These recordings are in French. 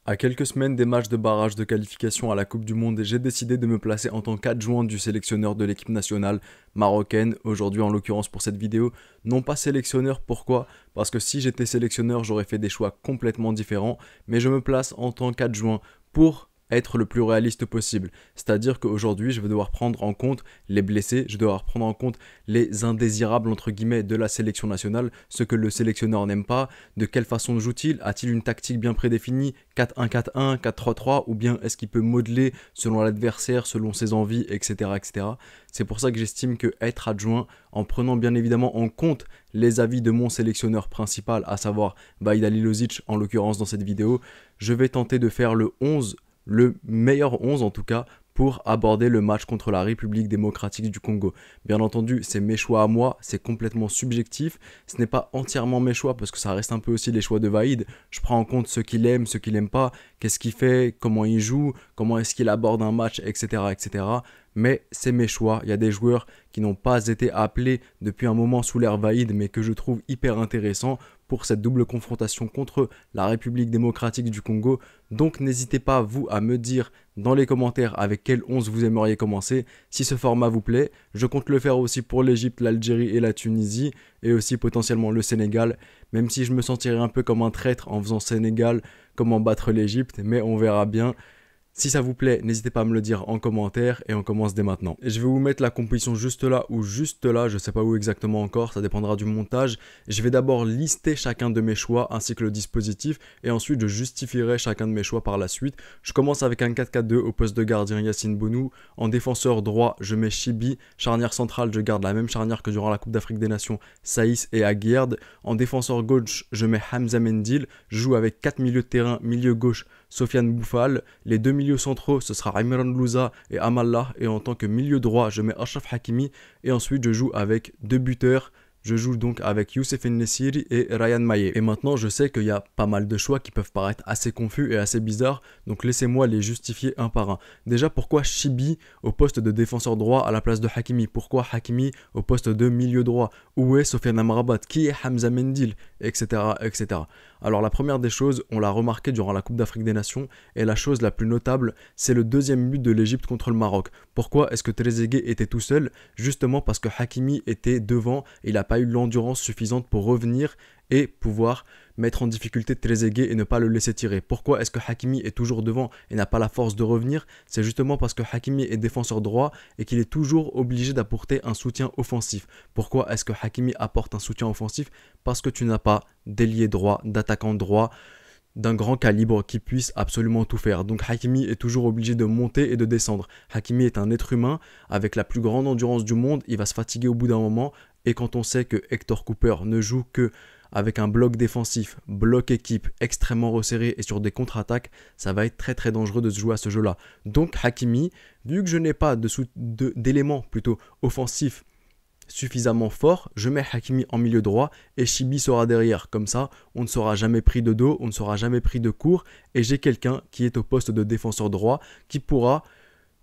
À quelques semaines des matchs de barrage de qualification à la Coupe du Monde, j'ai décidé de me placer en tant qu'adjoint du sélectionneur de l'équipe nationale marocaine, aujourd'hui en l'occurrence pour cette vidéo, non pas sélectionneur, pourquoi? Parce que si j'étais sélectionneur, j'aurais fait des choix complètement différents, mais je me place en tant qu'adjoint pour être le plus réaliste possible. C'est-à-dire qu'aujourd'hui, je vais devoir prendre en compte les blessés, je vais devoir prendre en compte les indésirables entre guillemets de la sélection nationale, ce que le sélectionneur n'aime pas, de quelle façon joue-t-il, a-t-il une tactique bien prédéfinie, 4-1-4-1, 4-3-3, ou bien est-ce qu'il peut modeler selon l'adversaire, selon ses envies, etc. etc. C'est pour ça que j'estime que être adjoint, en prenant bien évidemment en compte les avis de mon sélectionneur principal, à savoir Vahid Halilovic en l'occurrence dans cette vidéo, je vais tenter de faire le meilleur 11 en tout cas, pour aborder le match contre la République démocratique du Congo. Bien entendu, c'est mes choix à moi, c'est complètement subjectif, ce n'est pas entièrement mes choix parce que ça reste un peu aussi les choix de Vahid. Je prends en compte ce qu'il aime, ce qu'il n'aime pas, qu'est-ce qu'il fait, comment il joue, comment est-ce qu'il aborde un match, etc. etc. Mais c'est mes choix, il y a des joueurs qui n'ont pas été appelés depuis un moment sous l'ère Vahid, mais que je trouve hyper intéressants pour cette double confrontation contre la République démocratique du Congo. Donc n'hésitez pas, vous, à me dire dans les commentaires avec quel 11 vous aimeriez commencer. Si ce format vous plaît, je compte le faire aussi pour l'Égypte, l'Algérie et la Tunisie, et aussi potentiellement le Sénégal, même si je me sentirais un peu comme un traître en faisant Sénégal, comment battre l'Égypte, mais on verra bien. Si ça vous plaît, n'hésitez pas à me le dire en commentaire et on commence dès maintenant. Et je vais vous mettre la composition juste là ou juste là, je sais pas où exactement encore, ça dépendra du montage. Je vais d'abord lister chacun de mes choix ainsi que le dispositif et ensuite je justifierai chacun de mes choix par la suite. Je commence avec un 4-4-2 au poste de gardien Yacine Bounou. En défenseur droit, je mets Chibi. Charnière centrale, je garde la même charnière que durant la Coupe d'Afrique des Nations, Saïs et Aguerd. En défenseur gauche, je mets Hamza Mendil. Je joue avec 4 milieux de terrain, milieu gauche, Sofiane Boufal. Les deux milieux centraux, ce sera Imran Louza et Amallah. Et en tant que milieu droit, je mets Achraf Hakimi. Et ensuite, je joue avec deux buteurs. Je joue donc avec Youssef Nessiri et Ryan Maye. Et maintenant, je sais qu'il y a pas mal de choix qui peuvent paraître assez confus et assez bizarres. Donc laissez-moi les justifier un par un. Déjà, pourquoi Chibi au poste de défenseur droit à la place de Hakimi? Pourquoi Hakimi au poste de milieu droit? Où est Sofiane Amrabat? Qui est Hamza Mendil? Etc. etc. Alors la première des choses, on l'a remarqué durant la Coupe d'Afrique des Nations, et la chose la plus notable, c'est le deuxième but de l'Égypte contre le Maroc. Pourquoi est-ce que Trezeguet était tout seul? Justement parce que Hakimi était devant, et il n'a pas eu l'endurance suffisante pour revenir et pouvoir mettre en difficulté Trezeguet et ne pas le laisser tirer. Pourquoi est-ce que Hakimi est toujours devant et n'a pas la force de revenir? C'est justement parce que Hakimi est défenseur droit et qu'il est toujours obligé d'apporter un soutien offensif. Pourquoi est-ce que Hakimi apporte un soutien offensif? Parce que tu n'as pas d'ailier droit, d'attaquant droit d'un grand calibre qui puisse absolument tout faire. Donc Hakimi est toujours obligé de monter et de descendre. Hakimi est un être humain avec la plus grande endurance du monde, il va se fatiguer au bout d'un moment, et quand on sait que Hector Cooper ne joue que avec un bloc défensif, bloc équipe extrêmement resserré et sur des contre-attaques, ça va être très très dangereux de se jouer à ce jeu-là. Donc Hakimi, vu que je n'ai pas d'éléments plutôt offensifs suffisamment fort, je mets Hakimi en milieu droit et Chibi sera derrière. Comme ça, on ne sera jamais pris de dos, on ne sera jamais pris de court, et j'ai quelqu'un qui est au poste de défenseur droit qui pourra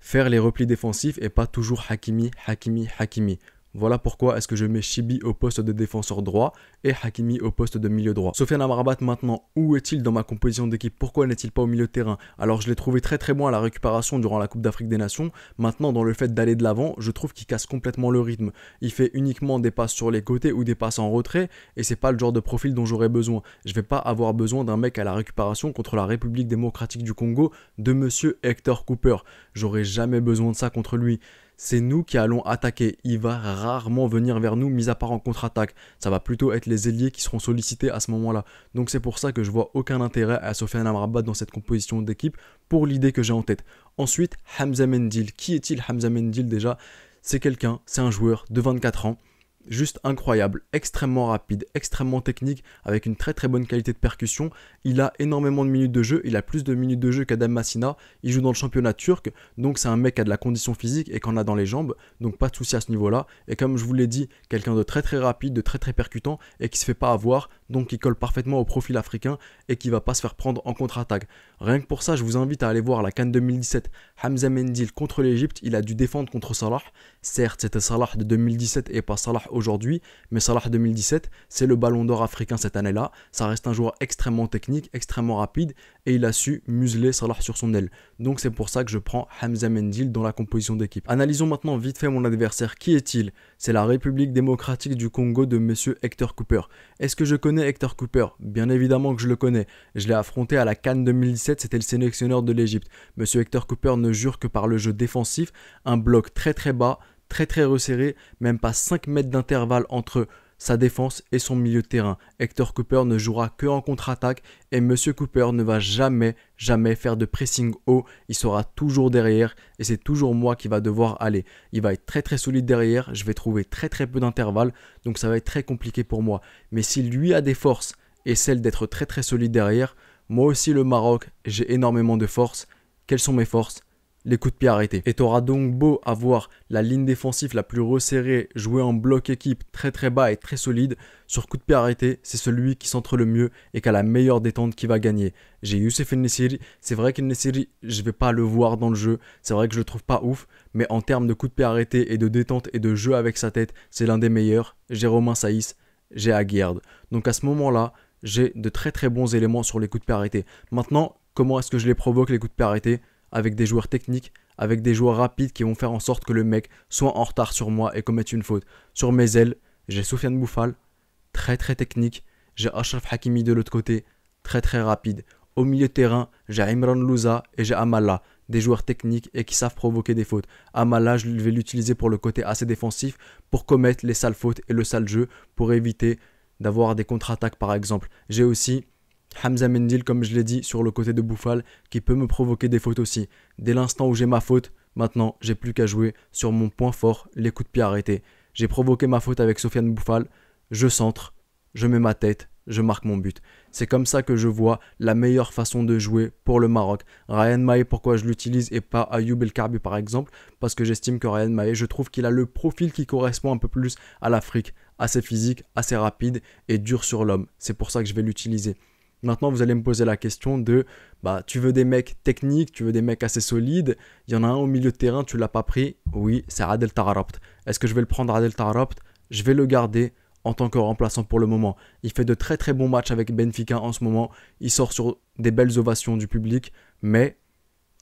faire les replis défensifs et pas toujours Hakimi, Hakimi, Hakimi. Voilà pourquoi est-ce que je mets Chibi au poste de défenseur droit et Hakimi au poste de milieu droit. Sofiane Amrabat maintenant, où est-il dans ma composition d'équipe? Pourquoi n'est-il pas au milieu de terrain? Alors je l'ai trouvé très très bon à la récupération durant la Coupe d'Afrique des Nations. Maintenant dans le fait d'aller de l'avant, je trouve qu'il casse complètement le rythme. Il fait uniquement des passes sur les côtés ou des passes en retrait et c'est pas le genre de profil dont j'aurais besoin. Je vais pas avoir besoin d'un mec à la récupération contre la République démocratique du Congo de monsieur Hector Cooper. J'aurais jamais besoin de ça contre lui. C'est nous qui allons attaquer. Il va rarement venir vers nous, mis à part en contre-attaque. Ça va plutôt être les ailiers qui seront sollicités à ce moment-là. Donc c'est pour ça que je vois aucun intérêt à Sofiane Amrabat dans cette composition d'équipe pour l'idée que j'ai en tête. Ensuite, Hamza Mendil. Qui est-il Hamza Mendil déjà? C'est quelqu'un, c'est un joueur de 24 ans. Juste incroyable, extrêmement rapide, extrêmement technique, avec une très très bonne qualité de percussion. Il a énormément de minutes de jeu, il a plus de minutes de jeu qu'Adem Massina. Il joue dans le championnat turc, donc c'est un mec qui a de la condition physique et qu'on a dans les jambes, donc pas de souci à ce niveau-là. Et comme je vous l'ai dit, quelqu'un de très très rapide, de très très percutant et qui se fait pas avoir, donc qui colle parfaitement au profil africain et qui va pas se faire prendre en contre-attaque. Rien que pour ça, je vous invite à aller voir la CAN 2017. Hamza Mendil contre l'Égypte, il a dû défendre contre Salah. Certes, c'était Salah de 2017 et pas Salah aujourd'hui, mais Salah 2017, c'est le ballon d'or africain cette année-là. Ça reste un joueur extrêmement technique, extrêmement rapide, et il a su museler Salah sur son aile. Donc c'est pour ça que je prends Hamza Mendil dans la composition d'équipe. Analysons maintenant vite fait mon adversaire. Qui est-il? C'est la République démocratique du Congo de monsieur Hector Cooper. Est-ce que je connais Hector Cooper? Bien évidemment que je le connais. Je l'ai affronté à la CAN 2017, c'était le sélectionneur de l'Égypte. Monsieur Hector Cooper ne jure que par le jeu défensif, un bloc très très bas, très resserré, même pas 5 mètres d'intervalle entre sa défense et son milieu de terrain. Hector Cooper ne jouera que en contre-attaque et Monsieur Cooper ne va jamais faire de pressing haut. Il sera toujours derrière et c'est toujours moi qui va devoir aller. Il va être très solide derrière, je vais trouver très peu d'intervalle, donc ça va être très compliqué pour moi. Mais s'il lui a des forces et celle d'être très solide derrière, moi aussi le Maroc, j'ai énormément de force. Quelles sont mes forces? Les coups de pied arrêtés. Et tu auras donc beau avoir la ligne défensive la plus resserrée, jouer en bloc équipe très bas et très solide, sur coup de pied arrêté, c'est celui qui centre le mieux et qui a la meilleure détente qui va gagner. J'ai Youssef El-Nesyri, c'est vrai qu'El-Nesyri, je vais pas le voir dans le jeu, c'est vrai que je le trouve pas ouf, mais en termes de coup de pied arrêté et de détente et de jeu avec sa tête, c'est l'un des meilleurs. J'ai Romain Saïs, j'ai Aguerd. Donc à ce moment-là, j'ai de très bons éléments sur les coups de pied arrêtés. Maintenant, comment est-ce que je les provoque les coups de pied arrêtés? Avec des joueurs techniques, avec des joueurs rapides qui vont faire en sorte que le mec soit en retard sur moi et commette une faute. Sur mes ailes, j'ai Soufiane Boufal, très technique. J'ai Achraf Hakimi de l'autre côté, très rapide. Au milieu de terrain, j'ai Imran Louza et j'ai Amala, des joueurs techniques et qui savent provoquer des fautes. Amala, je vais l'utiliser pour le côté assez défensif, pour commettre les sales fautes et le sale jeu, pour éviter d'avoir des contre-attaques par exemple. J'ai aussi Hamza Mendil, comme je l'ai dit, sur le côté de Boufal, qui peut me provoquer des fautes aussi. Dès l'instant où j'ai ma faute, maintenant, j'ai plus qu'à jouer sur mon point fort, les coups de pied arrêtés. J'ai provoqué ma faute avec Sofiane Boufal, je centre, je mets ma tête, je marque mon but. C'est comme ça que je vois la meilleure façon de jouer pour le Maroc. Ryan Maé, pourquoi je l'utilise et pas Ayoub El Karbi par exemple? Parce que j'estime que Ryan Maé, je trouve qu'il a le profil qui correspond un peu plus à l'Afrique, assez physique, assez rapide et dur sur l'homme. C'est pour ça que je vais l'utiliser. Maintenant, vous allez me poser la question de tu veux des mecs techniques, tu veux des mecs assez solides. Il y en a un au milieu de terrain, tu l'as pas pris. Oui, c'est Adel Taarabt. Est-ce que je vais le prendre Adel Taarabt? Je vais le garder en tant que remplaçant pour le moment. Il fait de très bons matchs avec Benfica en ce moment. Il sort sur des belles ovations du public. Mais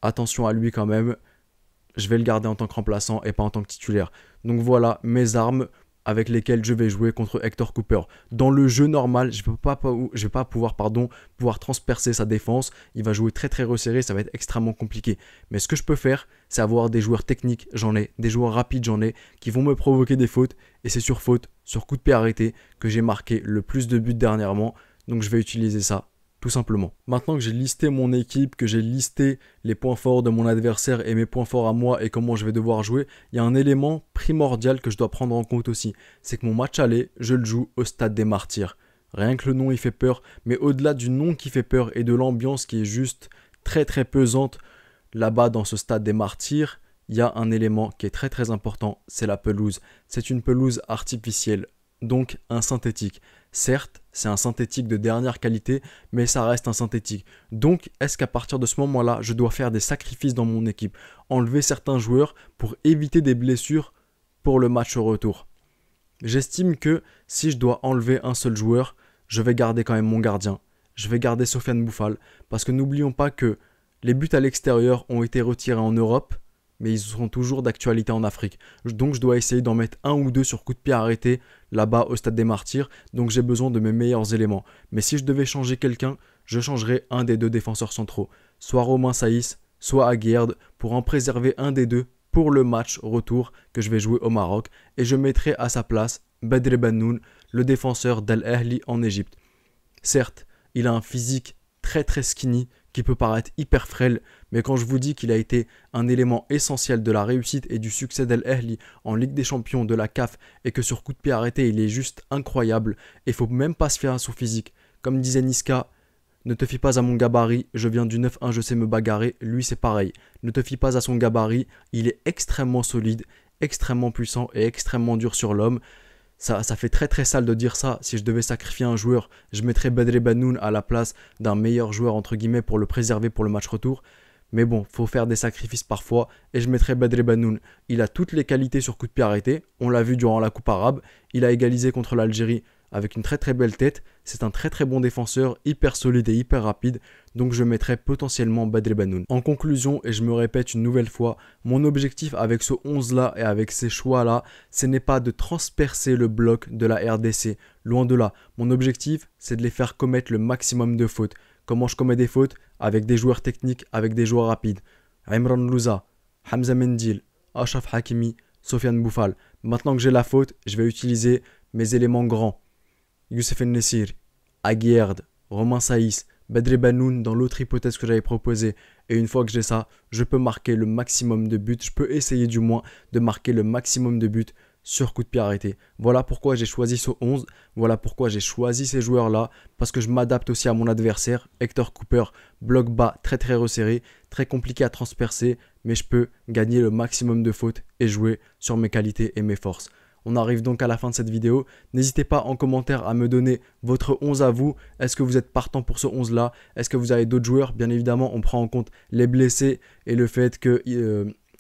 attention à lui quand même. Je vais le garder en tant que remplaçant et pas en tant que titulaire. Donc voilà mes armes avec lesquels je vais jouer contre Hector Cooper. Dans le jeu normal, je vais pas pouvoir transpercer sa défense. Il va jouer très resserré, ça va être extrêmement compliqué. Mais ce que je peux faire, c'est avoir des joueurs techniques, j'en ai, des joueurs rapides, j'en ai, qui vont me provoquer des fautes. Et c'est sur faute, sur coup de pied arrêté, que j'ai marqué le plus de buts dernièrement. Donc je vais utiliser ça. Tout simplement. Maintenant que j'ai listé mon équipe, que j'ai listé les points forts de mon adversaire et mes points forts à moi et comment je vais devoir jouer, il y a un élément primordial que je dois prendre en compte aussi. C'est que mon match aller, je le joue au Stade des Martyrs. Rien que le nom il fait peur, mais au-delà du nom qui fait peur et de l'ambiance qui est juste très pesante là-bas dans ce Stade des Martyrs, il y a un élément qui est très important, c'est la pelouse. C'est une pelouse artificielle, donc un synthétique. Certes, c'est un synthétique de dernière qualité, mais ça reste un synthétique. Donc, est-ce qu'à partir de ce moment-là, je dois faire des sacrifices dans mon équipe, enlever certains joueurs pour éviter des blessures pour le match retour? J'estime que si je dois enlever un seul joueur, je vais garder quand même mon gardien. Je vais garder Soufiane Boufal, parce que n'oublions pas que les buts à l'extérieur ont été retirés en Europe, mais ils seront toujours d'actualité en Afrique. Donc je dois essayer d'en mettre un ou deux sur coup de pied arrêté là-bas au Stade des Martyrs, donc j'ai besoin de mes meilleurs éléments. Mais si je devais changer quelqu'un, je changerais un des deux défenseurs centraux, soit Romain Saïs, soit Aguerd, pour en préserver un des deux pour le match retour que je vais jouer au Maroc, et je mettrai à sa place Badr Bannoun, le défenseur d'Al Ahly en Égypte. Certes, il a un physique très skinny, qui peut paraître hyper frêle, mais quand je vous dis qu'il a été un élément essentiel de la réussite et du succès d'Al Ahly en Ligue des Champions de la CAF et que sur coup de pied arrêté, il est juste incroyable et il faut même pas se fier à son physique. Comme disait Niska, ne te fie pas à mon gabarit, je viens du 9-1, je sais me bagarrer, lui c'est pareil. Ne te fie pas à son gabarit, il est extrêmement solide, extrêmement puissant et extrêmement dur sur l'homme. Ça fait très sale de dire ça. Si je devais sacrifier un joueur, je mettrais Badr Bannoun à la place d'un meilleur joueur entre guillemets pour le préserver pour le match retour. Mais bon, faut faire des sacrifices parfois et je mettrai Badr Banoun. Il a toutes les qualités sur coup de pied arrêté, on l'a vu durant la Coupe arabe, il a égalisé contre l'Algérie avec une très très belle tête, c'est un très très bon défenseur, hyper solide et hyper rapide, donc je mettrai potentiellement Badr Banoun. En conclusion, et je me répète une nouvelle fois, mon objectif avec ce 11 là et avec ces choix là, ce n'est pas de transpercer le bloc de la RDC, loin de là. Mon objectif, c'est de les faire commettre le maximum de fautes. Comment je commets des fautes? Avec des joueurs techniques, avec des joueurs rapides. Imran Louza, Hamza Mendil, Achraf Hakimi, Sofiane Boufal. Maintenant que j'ai la faute, je vais utiliser mes éléments grands. Youssef Nessir, Aguerd, Romain Saïs, Badr Banoun dans l'autre hypothèse que j'avais proposée. Et une fois que j'ai ça, je peux marquer le maximum de buts. Je peux essayer du moins de marquer le maximum de buts sur coup de pied arrêté. Voilà pourquoi j'ai choisi ce 11. Voilà pourquoi j'ai choisi ces joueurs-là. Parce que je m'adapte aussi à mon adversaire. Hector Cooper, bloc bas, très très resserré, très compliqué à transpercer. Mais je peux gagner le maximum de fautes et jouer sur mes qualités et mes forces. On arrive donc à la fin de cette vidéo. N'hésitez pas en commentaire à me donner votre 11 à vous. Est-ce que vous êtes partant pour ce 11 là? Est-ce que vous avez d'autres joueurs? Bien évidemment, on prend en compte les blessés et le fait que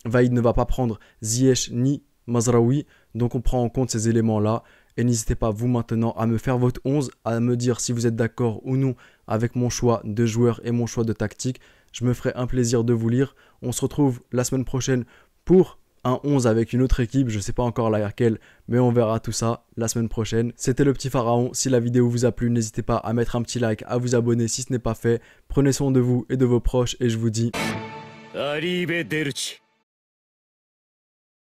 Vaïd ne va pas prendre Ziyech ni Mazraoui. Donc on prend en compte ces éléments là. Et n'hésitez pas vous maintenant à me faire votre 11, à me dire si vous êtes d'accord ou non avec mon choix de joueur et mon choix de tactique. Je me ferai un plaisir de vous lire. On se retrouve la semaine prochaine pour un 11 avec une autre équipe, je ne sais pas encore laquelle, mais on verra tout ça la semaine prochaine. C'était le petit pharaon, si la vidéo vous a plu, n'hésitez pas à mettre un petit like, à vous abonner si ce n'est pas fait. Prenez soin de vous et de vos proches et je vous dis... Arrivederci.